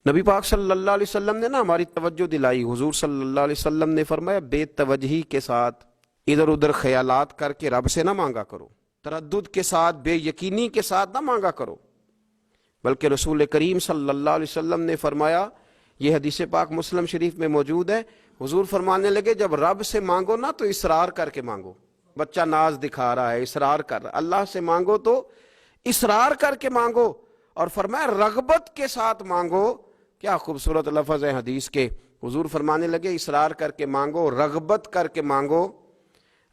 نبی پاک صلی اللہ علیہ وسلم نے نا ہماری توجہ دلائی. حضور صلی اللہ علیہ وسلم نے فرمایا بے توجہی کے ساتھ ادھر ادھر خیالات کر کے رب سے نہ مانگا کرو، تردد کے ساتھ بے یقینی کے ساتھ نہ مانگا کرو، بلکہ رسول کریم صلی اللہ علیہ وسلم نے فرمایا، یہ حدیث پاک مسلم شریف میں موجود ہے، حضور فرمانے لگے جب رب سے مانگو نا تو اصرار کر کے مانگو. بچہ ناز دکھا رہا ہے، اصرار کر رہا ہے، اللہ سے مانگو تو اصرار کر کے مانگو. اور فرمایا رغبت کے ساتھ مانگو. کیا خوبصورت لفظ ہے حدیث کے. حضور فرمانے لگے اصرار کر کے مانگو، رغبت کر کے مانگو.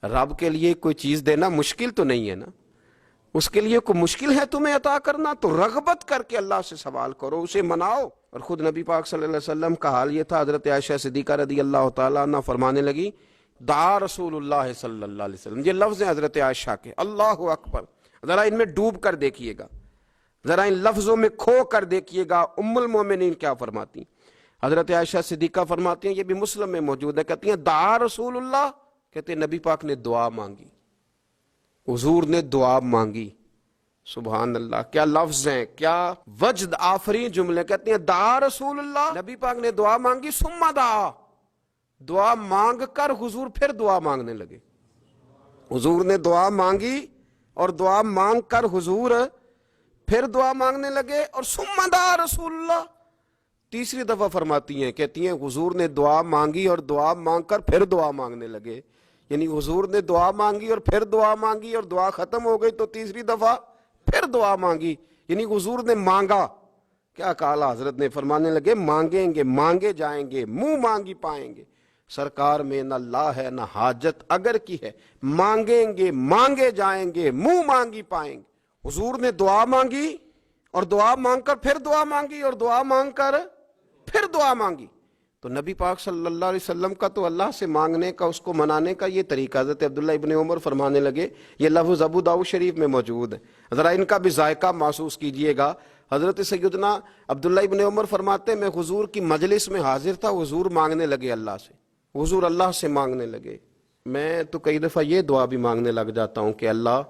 رب کے لیے کوئی چیز دینا مشکل تو نہیں ہے نا، اس کے لیے کوئی مشکل ہے تمہیں عطا کرنا؟ تو رغبت کر کے اللہ سے سوال کرو، اسے مناؤ. اور خود نبی پاک صلی اللہ علیہ وسلم کا حال یہ تھا. حضرت عائشہ صدیقہ رضی اللہ تعالیٰ عنہ فرمانے لگی دعا رسول اللہ صلی اللہ علیہ وسلم. یہ لفظ ہیں حضرت عائشہ کے. اللہ اکبر. ذرا ان میں ڈوب کر دیکھیے گا، ذرا ان لفظوں میں کھو کر دیکھیے گا. ام المومنین کیا فرماتی ہیں؟ حضرت عائشہ صدیقہ فرماتی ہیں، یہ بھی مسلم میں موجود ہے، کہتی ہیں دعا رسول اللہ، کہتے ہیں نبی پاک نے دعا مانگی، حضور نے دعا مانگی. سبحان اللہ، کیا لفظ ہیں، کیا وجد آفرین جملے. کہتے ہیں دعا رسول اللہ، نبی پاک نے دعا مانگی، ثم دعا، دعا مانگ کر حضور پھر دعا مانگنے لگے. حضور نے دعا مانگی اور دعا مانگ کر حضور پھر دعا مانگنے لگے. اور ثم دعا رسول اللہ تیسری دفعہ فرماتی ہیں، کہتی ہیں حضور نے دعا مانگی اور دعا مانگ کر پھر دعا مانگنے لگے. یعنی حضور نے دعا مانگی اور پھر دعا مانگی اور دعا ختم ہو گئی تو تیسری دفعہ پھر دعا مانگی. یعنی حضور نے مانگا. کیا کہا حضرت نے؟ فرمانے لگے مانگیں گے مانگے جائیں گے، منہ مانگی پائیں گے. سرکار میں نہ لا ہے نہ حاجت اگر کی ہے، مانگیں گے مانگے جائیں گے، منہ مانگی پائیں گے. حضور نے دعا مانگی اور دعا مانگ کر پھر دعا مانگی اور دعا مانگ کر پھر دعا مانگی. تو نبی پاک صلی اللہ علیہ وسلم کا تو اللہ سے مانگنے کا، اس کو منانے کا یہ طریقہ. حضرت عبداللہ ابن عمر فرمانے لگے، یہ لفظ ابو داؤد شریف میں موجود ہے، ذرا ان کا بھی ذائقہ محسوس کیجئے گا. حضرت سیدنا عبداللہ ابن عمر فرماتے میں حضور کی مجلس میں حاضر تھا، حضور مانگنے لگے اللہ سے، حضور اللہ سے مانگنے لگے. میں تو کئی دفعہ یہ دعا بھی مانگنے لگ جاتا ہوں کہ اللہ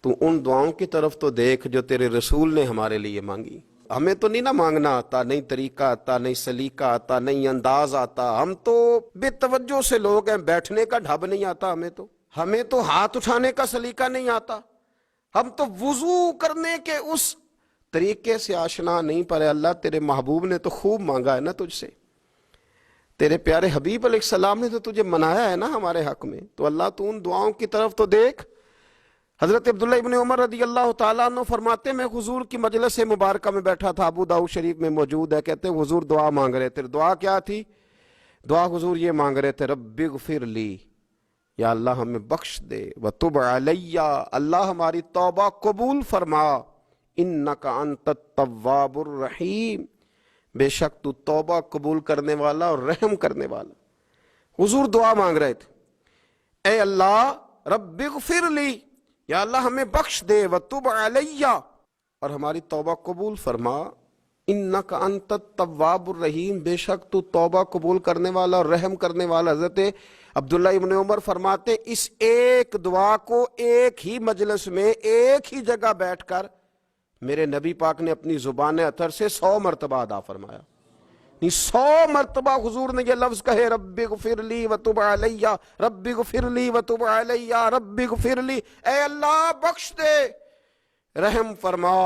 تو ان دعاؤں کی طرف تو دیکھ جو تیرے رسول نے ہمارے لیے مانگی. ہمیں تو نہیں نہ مانگنا آتا، نہیں طریقہ آتا، نہیں سلیقہ آتا، نہیں انداز آتا. ہم تو بے توجہ سے لوگ ہیں، بیٹھنے کا ڈھب نہیں آتا ہمیں تو ہاتھ اٹھانے کا سلیقہ نہیں آتا، ہم تو وضو کرنے کے اس طریقے سے آشنا نہیں. پر اللہ تیرے محبوب نے تو خوب مانگا ہے نا تجھ سے، تیرے پیارے حبیب علیہ السلام نے تو تجھے منایا ہے نا ہمارے حق میں. تو اللہ تو ان دعاؤں کی طرف تو دیکھ. حضرت عبداللہ ابن عمر رضی اللہ تعالیٰ عنہ فرماتے میں حضور کی مجلس مبارکہ میں بیٹھا تھا، ابو داؤد شریف میں موجود ہے. کہتے ہیں حضور دعا مانگ رہے تھے. دعا کیا تھی؟ دعا حضور یہ مانگ رہے تھے رب اغفر لی، یا اللہ ہمیں بخش دے، وتب علیہ، اللہ ہماری توبہ قبول فرما، انک انت التواب الرحیم، بے شک تو توبہ قبول کرنے والا اور رحم کرنے والا. حضور دعا مانگ رہے تھے، اے اللہ رب اغفر لی، یا اللہ ہمیں بخش دے، وتب علیہ، اور ہماری توبہ قبول فرما، انک انت التواب الرحیم، بے شک تو توبہ قبول کرنے والا اور رحم کرنے والا. حضرت عبداللہ ابن عمر فرماتے اس ایک دعا کو ایک ہی مجلس میں ایک ہی جگہ بیٹھ کر میرے نبی پاک نے اپنی زبان اطہر سے 100 مرتبہ ادا فرمایا. 100 مرتبہ حضور نے یہ لفظ کہے رب اغفر لی وتب علیہ، رب اغفر لی وتب علیہ، رب اغفر لی، اے اللہ بخش دے، رحم فرما،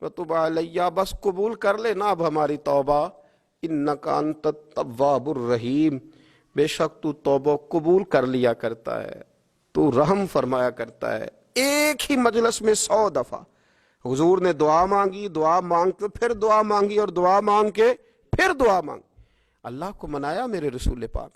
وتب علیہ، بس قبول کر لے نا اب ہماری توبہ، انک انت التواب الرحیم، بے شک تو توبہ قبول کر لیا کرتا ہے، تو رحم فرمایا کرتا ہے. ایک ہی مجلس میں 100 دفعہ حضور نے دعا مانگی، دعا مانگ کے پھر دعا مانگی اور دعا مانگ کے پھر دعا مانگ. اللہ کو منایا میرے رسول پاک.